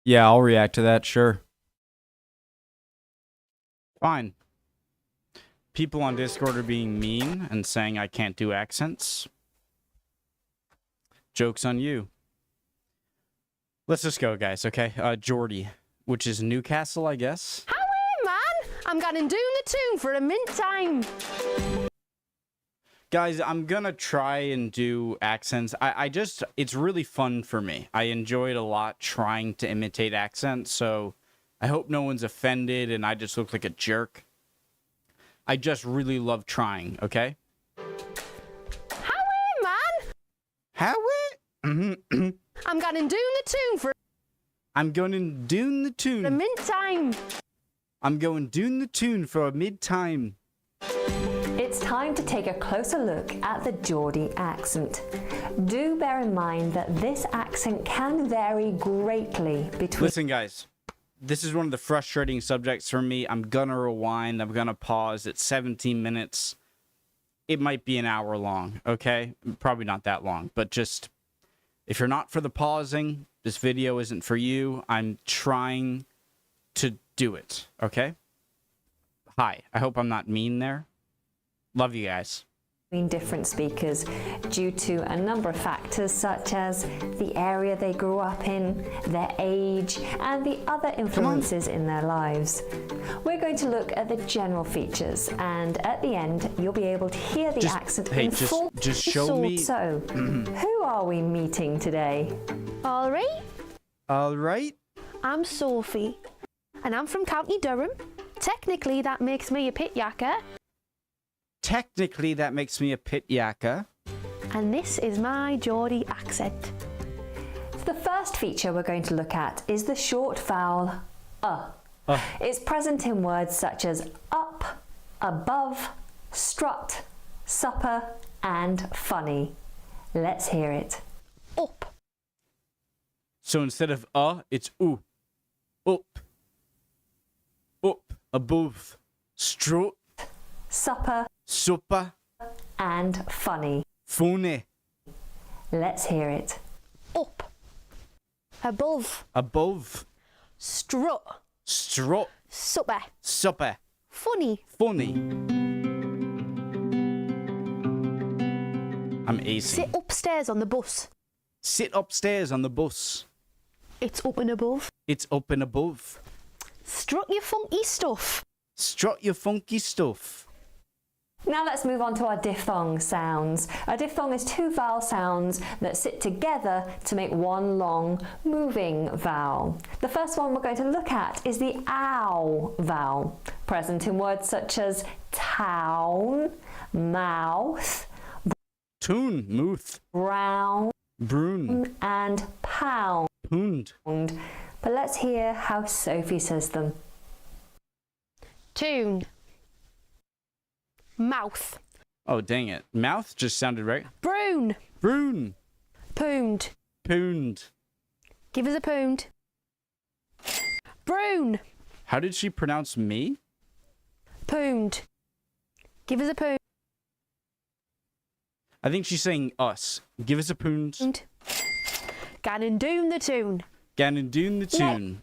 Yeah, I'll react to that, sure. Fine. People on Discord are being mean and saying I can't do accents. Joke's on you. Let's just go, guys, okay? Geordie, which is Newcastle, I guess. How are man? I'm going doing the tune for a mint time. Guys, I'm gonna try and do accents. It's really fun for me. I enjoy it a lot trying to imitate accents, so I hope no one's offended and I just look like a jerk. I just really love trying, okay? How are man? How it? I'm going doing the tune for I'm going doing the a tune. mint time. I'm going doing the tune for a mid-time. It's time to take a closer look at the Geordie accent. Do bear in mind that this accent can vary greatly between... Listen, guys. This is one of the frustrating subjects for me. I'm gonna rewind. I'm gonna pause. It's 17 minutes. It might be an hour long, okay? Probably not that long, but just... If you're not for the pausing, this video isn't for you. I'm trying to do it, okay? Hi. I hope I'm not mean there. Love you guys. different speakers due to a number of factors such as the area they grew up in, their age, and the other influences in their lives. We're going to look at the general features, and at the end you'll be able to hear the accent in full. Just show me. So, who are we meeting today? All right. All right. I'm Sophie, and I'm from County Durham. Technically, that makes me a pit yakker. Technically, that makes me a pit yakker. And this is my Geordie accent. The first feature we're going to look at is the short vowel It's present in words such as up, above, strut, supper, and funny. Let's hear it. Up. So instead of it's up. Up, above, strut, Supper, supper, and funny. funny. Let's hear it. Up. Above. Above, Strut. strut, Supper. supper, Funny. funny. I'm acing. Sit upstairs on the bus. Sit upstairs on the bus. It's up and above. It's up and above. Strut your funky stuff. Strut your funky stuff. Now let's move on to our diphthong sounds. A diphthong is two vowel sounds that sit together to make one long moving vowel. The first one we're going to look at is the ow vowel, present in words such as town, mouth, Toon, mooth, brown, broon, and pound. poond. But let's hear how Sophie says them. Tune. Mouth. Oh, dang it. Mouth just sounded right. Broon. Broon, Poond. poond. Give us a poond. Broon. How did she pronounce me? Poond. Give us a poond. I think she's saying us. Give us a poond. Gannon doon the tune. Gannon doon the tune.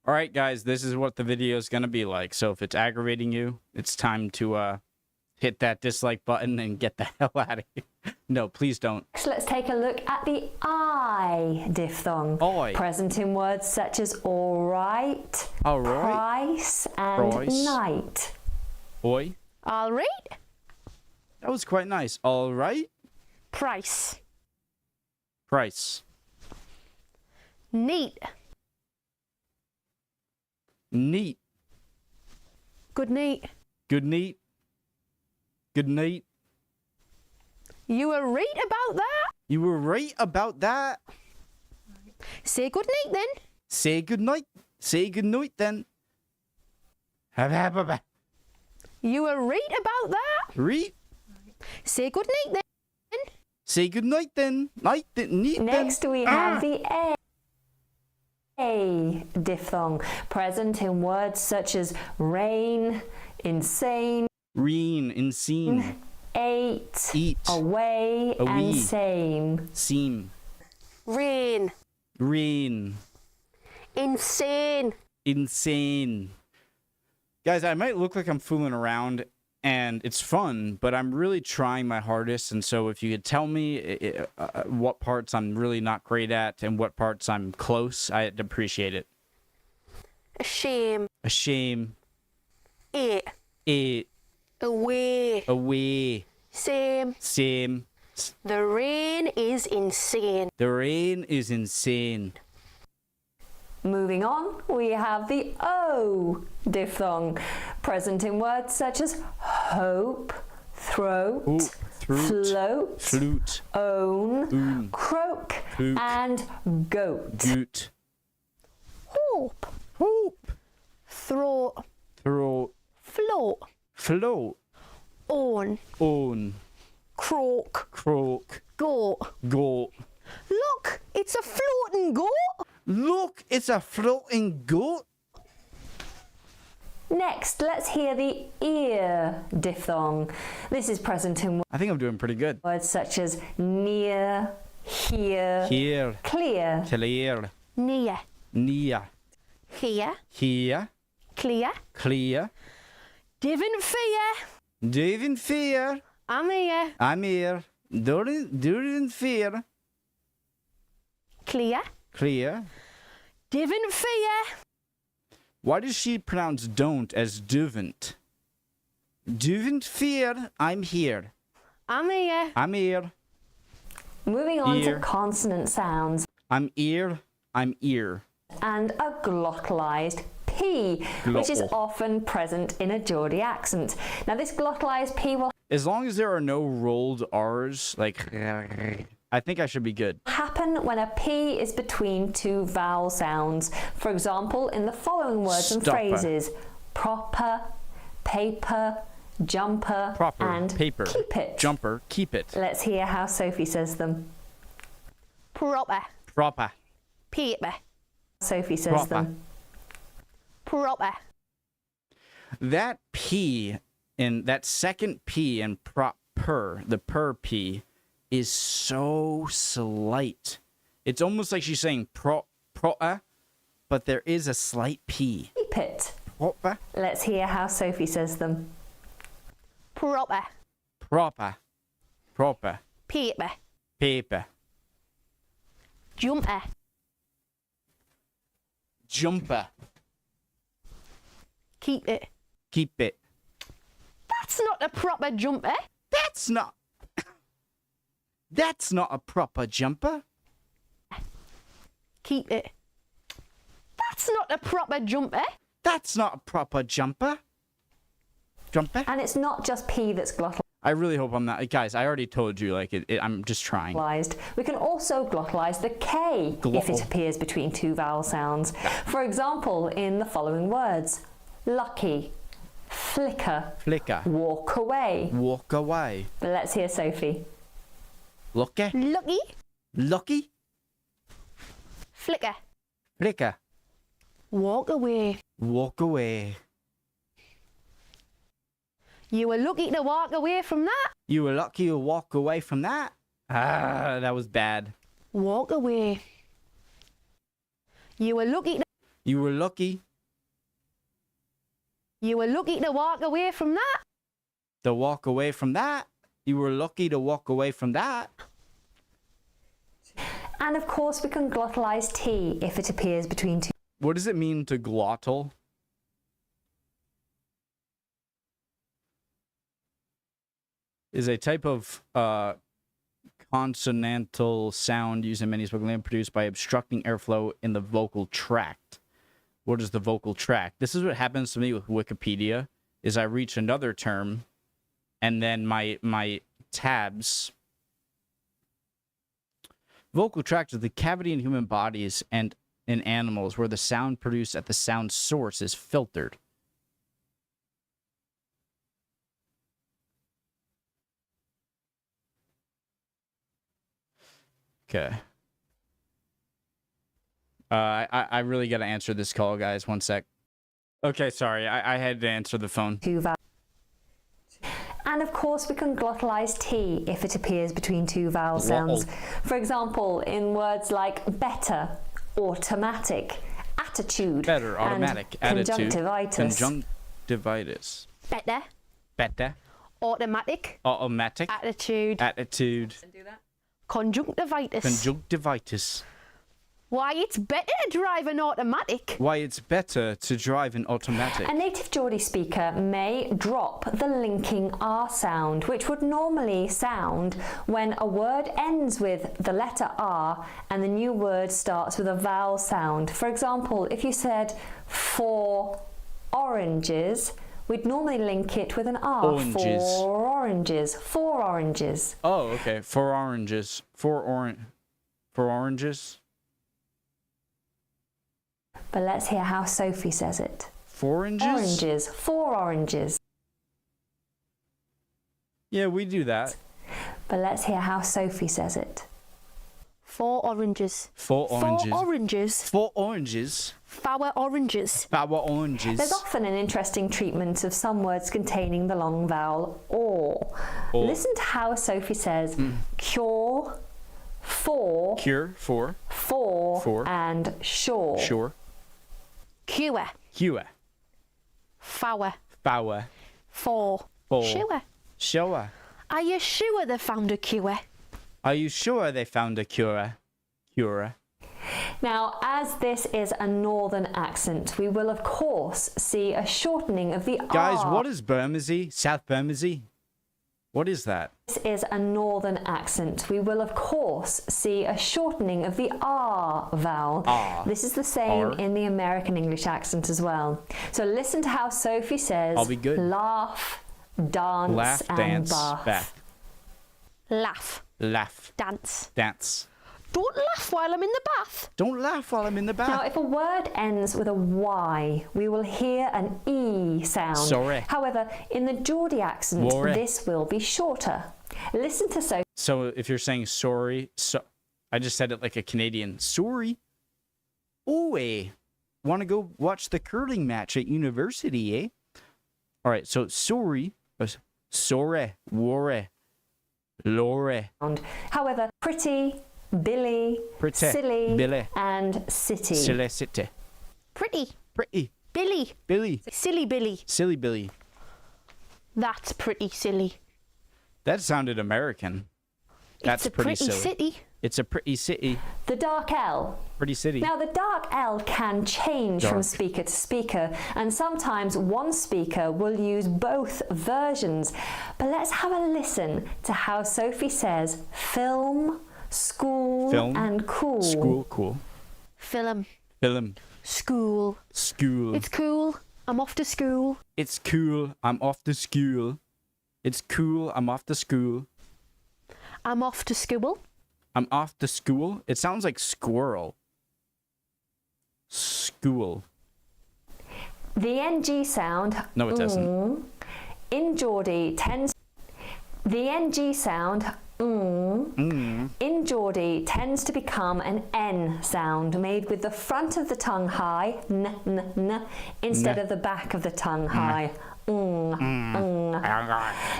Alright, guys, this is what the video is going to be like. So if it's aggravating you, it's time to hit that dislike button and get the hell out of here. No, please don't. Next, let's take a look at the I diphthong, Oi. present in words such as alright, Alright. price, and Price. night. Boy. All right. That was quite nice. Alright. Price. Price. Neat. Neat. Good neat. Good neat. Good night. You were right about that. You were right about that. Say good night then. Say good night. Say good night then. You were right about that. Read. Say good night then. Say good night then. Night then. Neat then. Next we have the A diphthong, present in words such as rain, insane, Reen. Insane. ate, Eat. away, and Awee. same. Seam. Rain. Green. Insane. Insane. Guys, I might look like I'm fooling around, and it's fun, but I'm really trying my hardest. And so if you could tell me what parts I'm really not great at and what parts I'm close, I'd appreciate it. A shame. A shame. It. It. Away. Away. Same. Same. The rain is insane. The rain is insane. Moving on, we have the O diphthong, present in words such as hope, throat, Ooh, throat, float, flute, own, croak, Croak. and goat. goot, Hope. hoop, Throat. throat, Float. float, Own. own, Croak. croak, Goat. goat. Look, it's a floating goat. Look, it's a floating goat. Next, let's hear the ear diphthong. This is present in I think I'm doing pretty good. words such as near, hear, Here, clear. clear, Near. near, Here. here, Clear. clear. Divin fear. During fear, I'm here. I'm here. During fear, Clear. clear. Divin fear. Why does she pronounce don't as duvent? Duvent fear, I'm here. I'm here. I'm here. Moving on Ear. to consonant sounds I'm ear. I'm ear. and a glottalized P, which is Glottal. often present in a Geordie accent. Now, this glottalized P will As long as there are no rolled R's, like, I think I should be good. happen when a P is between two vowel sounds. For example, in the following words and Stopper. phrases: proper, paper, jumper, Proper, and paper, keep it. jumper, keep it. Let's hear how Sophie says them. Proper. Proper, Paper. Sophie says Proper. them. Proper. that P and that second P and proper, the per P, is so slight. It's almost like she's saying proper, but there is a slight P. Keep it. Proper, Let's hear how Sophie says them. Proper. proper, proper, Paper. paper, Jumper. jumper, Keep it. keep it. That's not a proper jumper. That's not a proper jumper. Keep it. That's not a proper jumper. That's not a proper jumper. Jumper? And it's not just P that's I really hope I'm not. Guys, I already told you, like, I'm just trying. glottalized. We can also glottalize the K if it Glottal. appears between two vowel sounds. For example, in the following words: lucky, flicker, Flicker. walk away. Walk away. Let's hear Sophie. Lucky. Lucky. Lucky. Flicker. Flicker. Walk away. Walk away. You were lucky to walk away from that. You were lucky to walk away from that. Ah, that was bad. Walk away. You were lucky to You were lucky to walk away from that. to walk away from that. You were lucky to walk away from that. And of course, we can glottalize T if it appears between two What does it mean to glottal? Is a type of consonantal sound used in many spoken languages produced by obstructing airflow in the vocal tract. What is the vocal tract? This is what happens to me with Wikipedia, is I reach another term, and then my tabs. Vocal tract is the cavity in human bodies and in animals where the sound produced at the sound source is filtered. Okay. I really got to answer this call, guys. One sec. Okay, sorry. I had to answer the phone. vowels. And of course, we can glottalize T if it appears between two vowel sounds. For example, in words like better, automatic, attitude. Better, automatic, and attitude. conjunctivitis. Conjunctivitis. Better. Better. Automatic. Automatic. Attitude. Attitude. Conjunctivitis. Conjunctivitis. Why, it's better to drive an automatic. Why it's better to drive an automatic. A native Geordie speaker may drop the linking R sound, which would normally sound when a word ends with the letter R and the new word starts with a vowel sound. For example, if you said 4 oranges, we'd normally link it with an R. Oranges. 4 oranges. 4 oranges. Oh, okay. 4 oranges. 4 oranges. But let's hear how Sophie says it. 4 oranges? Oranges. 4 oranges. Yeah, we do that. But let's hear how Sophie says it. 4 oranges. 4 oranges. 4 oranges. 4 oranges. 4 oranges. 4 oranges. There's often an interesting treatment of some words containing the long vowel or. Listen to how Sophie says cure, for, Cure. For. for, and sure. Sure. Cure. Cure. 4. Power. 4. For. Sure. Sure. Are you sure they found a cure? Are you sure they found a cure? Cure. Now, as this is a northern accent, we will of course see a shortening of the Guys, R. what is Bermondsey? South Bermondsey? What is that? This is a northern accent. We will of course see a shortening of the R vowel. R. This is the same R. in the American English accent as well. So listen to how Sophie says I'll be good. laugh, dance, Laugh, and dance, bath. bath. Laugh. Laugh, Dance. dance. Don't laugh while I'm in the bath. Don't laugh while I'm in the bath. Now, if a word ends with a Y, we will hear an E sound. Sorry. However, in the Geordie accent, Worry. this will be shorter. Listen to Sophie. So if you're saying sorry, I just said it like a Canadian. Sorry. Oh, want to go watch the curling match at university, eh? All right, so sorry, sorry, worry, lorry, However, pretty, Billy, Pretty, silly, Billy. and city. silly city, Pretty. pretty, Billy. Billy, Silly Billy. silly Billy. That's pretty silly. That sounded American. That's It's a pretty pretty silly. city. It's a pretty city, The dark L. pretty city. Now, the dark L can change from Dark. speaker to speaker, and sometimes one speaker will use both versions. But let's have a listen to how Sophie says film, school, Film, and cool. School, cool. Film. Film, School. school. It's cool. I'm off to school. It's cool. I'm off to school. It's cool. I'm off to school. I'm off to school. I'm off to school. It sounds like squirrel. School. The NG sound No, it doesn't. in Geordie tends. The NG sound in Geordie tends to become an N sound made with the front of the tongue high, instead of the back of the tongue high.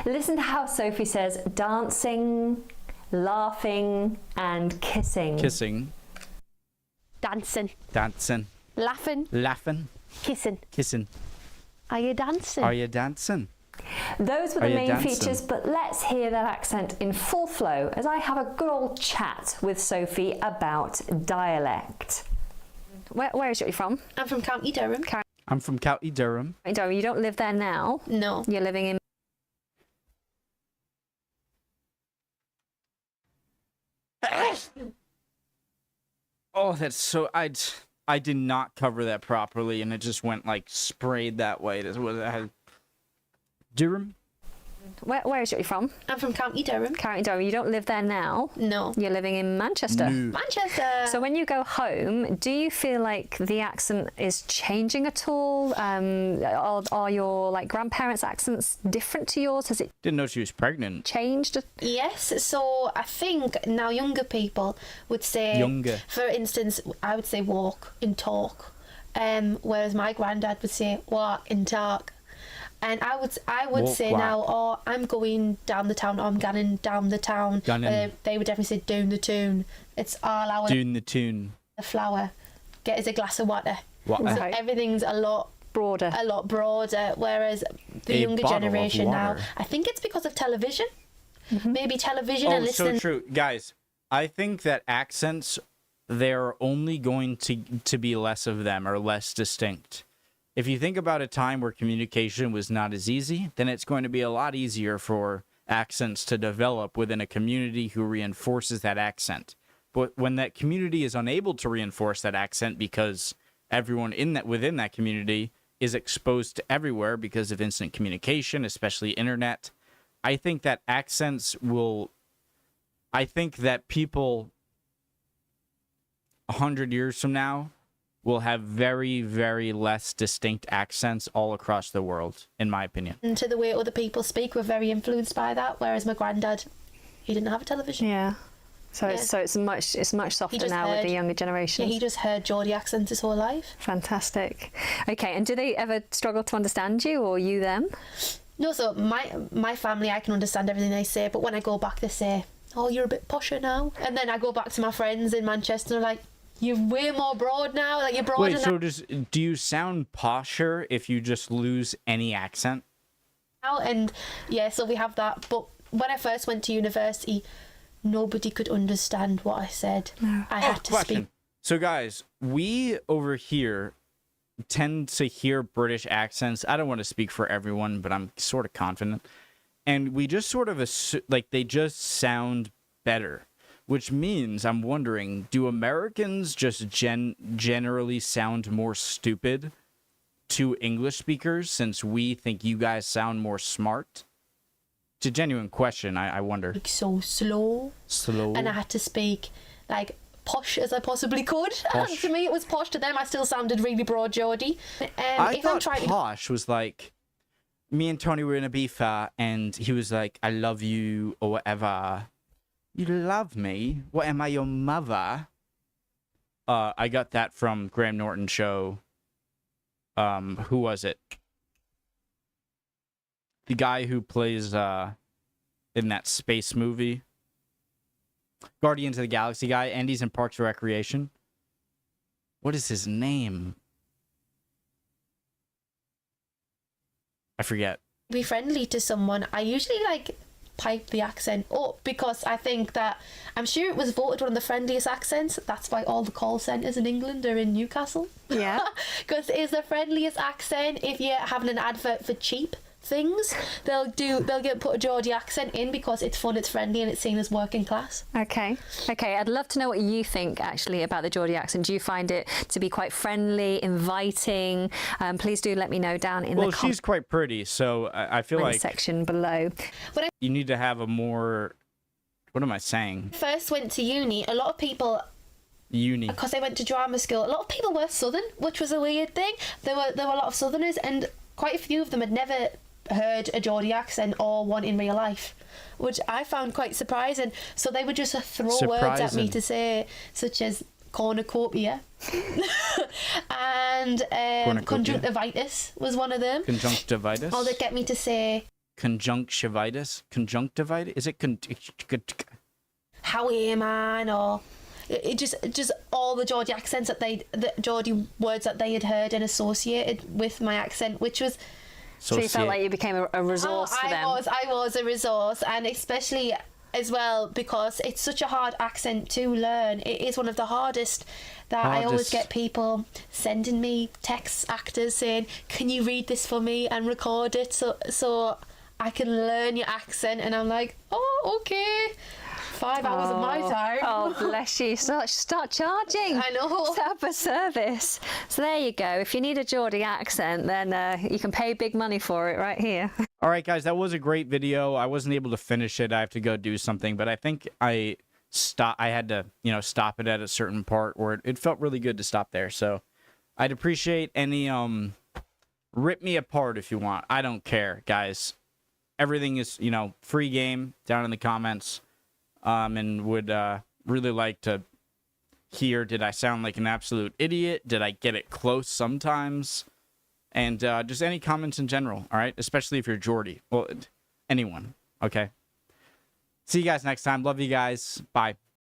Listen to how Sophie says dancing, laughing, and kissing. Kissing. Dancing. Dancing. Laughing. Laughing. Kissing. Kissing. Are you dancing? Are you dancing? Those were the Are you main dancing? features, but let's hear that accent in full flow as I have a good old chat with Sophie about dialect. Where is you from? I'm from County Durham. I'm from County Durham. You don't live there now. No. You're living in. Oh, that's so. I did not cover that properly, and it just went like sprayed that way. That's what I had. Durham. Where is you from? I'm from County Durham. County Durham. You don't live there now. No. You're living in Manchester. No. Manchester. So when you go home, do you feel like the accent is changing at all? Are your like grandparents' accents different to yours? Has it Didn't know she was pregnant. changed? Yes, so I think now younger people would say, Younger. for instance, I would say walk and talk, whereas my granddad would say walk and talk. And I would Walk, say walk. now, oh, I'm going down the town, or I'm gunning down the town. Gunning. They would definitely say down the tune. It's all our Doing the tune. the flower. get us a glass of water. What? So Right. everything's a lot Broader. broader, whereas the A younger bottle of generation now, water. I think it's because of television. Maybe television Oh, and so listening. true, guys. I think that accents, they're only going to be less of them or less distinct. If you think about a time where communication was not as easy, then it's going to be a lot easier for accents to develop within a community who reinforces that accent. But when that community is unable to reinforce that accent because everyone within that community is exposed to everywhere because of instant communication, especially internet, I think that I think that people 100 years from now will have very, very less distinct accents all across the world, in my opinion. And to the way other people speak, we're very influenced by that. Whereas my granddad, he didn't have a television. Yeah. So Yeah. it's much softer just now with heard- the younger Yeah, generations. he just heard Geordie accents his whole life. Fantastic. Okay, and do they ever struggle to understand you or you them? No, so my family, I can understand everything they say, but when I go back, they say, "Oh, you're a bit posher now." And then I go back to my friends in Manchester, and they're like, "You're way more broad now. Like you're broader Wait, so do you sound posher if you just lose any accent? now." And yeah, so we have that. But when I first went to university, nobody could understand what I said. I had to speak. So guys, we over here tend to hear British accents. I don't want to speak for everyone, but I'm sort of confident. And we just sort of like they just sound better, which means I'm wondering, do Americans just generally sound more stupid to English speakers since we think you guys sound more smart? It's a genuine question. I wonder. So slow. Slow. And I had to speak like posh as I possibly could. Posh. To me, it was posh. To them, I still sounded really broad Geordie. I If I'm thought trying to posh was like, me and Tony were in a beef and he was like, "I love you," or whatever. You love me? What, am I your mother? I got that from Graham Norton's show. Who was it? The guy who plays in that space movie, Guardians of the Galaxy guy, and he's in Parks and Recreation. What is his name? I forget. be friendly to someone, I usually like pipe the accent up because I think that I'm sure it was voted one of the friendliest accents. That's why all the call centres in England are in Newcastle. Yeah. Because it's the friendliest accent. If you're having an advert for cheap things, they'll put a Geordie accent in because it's fun, it's friendly, and it's seen as working class. Okay. I'd love to know what you think actually about the Geordie accent. Do you find it to be quite friendly, inviting? Please do let me know down in the Well, she's quite pretty, so I feel comment like section below. you need to have a more. What am I saying? First went to uni, a lot of people, Uni. because they went to drama school, a lot of people were Southern, which was a weird thing. There were a lot of Southerners, and quite a few of them had never heard a Geordie accent or one in real life, which I found quite surprising. So they would just throw words at me to say, such as cornucopia and Cornucopia. conjunctivitis was one of them. Conjunctivitis. Or they'd get me to say Conjunctivitis. Conjunctivitis. Is it how are you, man, or it just all the Geordie accents the Geordie words that they had heard and associated with my accent, which was. So you felt like you became a resource for them. I was a resource, and especially as well because it's such a hard accent to learn. It is one of the hardest. I always get people sending me texts, actors saying, "Can you read this for me and record it so I can learn your accent?" And I'm like, "Oh, okay." 5 hours of my time. Oh, bless you. Start charging. I know. Set up a service. So there you go. If you need a Geordie accent, then you can pay big money for it right here. All right, guys, that was a great video. I wasn't able to finish it. I have to go do something, but I think I had to, stop it at a certain part where it felt really good to stop there. So I'd appreciate any rip me apart if you want. I don't care, guys. Everything is, free game down in the comments. And would really like to hear, did I sound like an absolute idiot? Did I get it close sometimes? And just any comments in general, all right? Especially if you're Geordie. Well, anyone, okay? See you guys next time. Love you guys. Bye.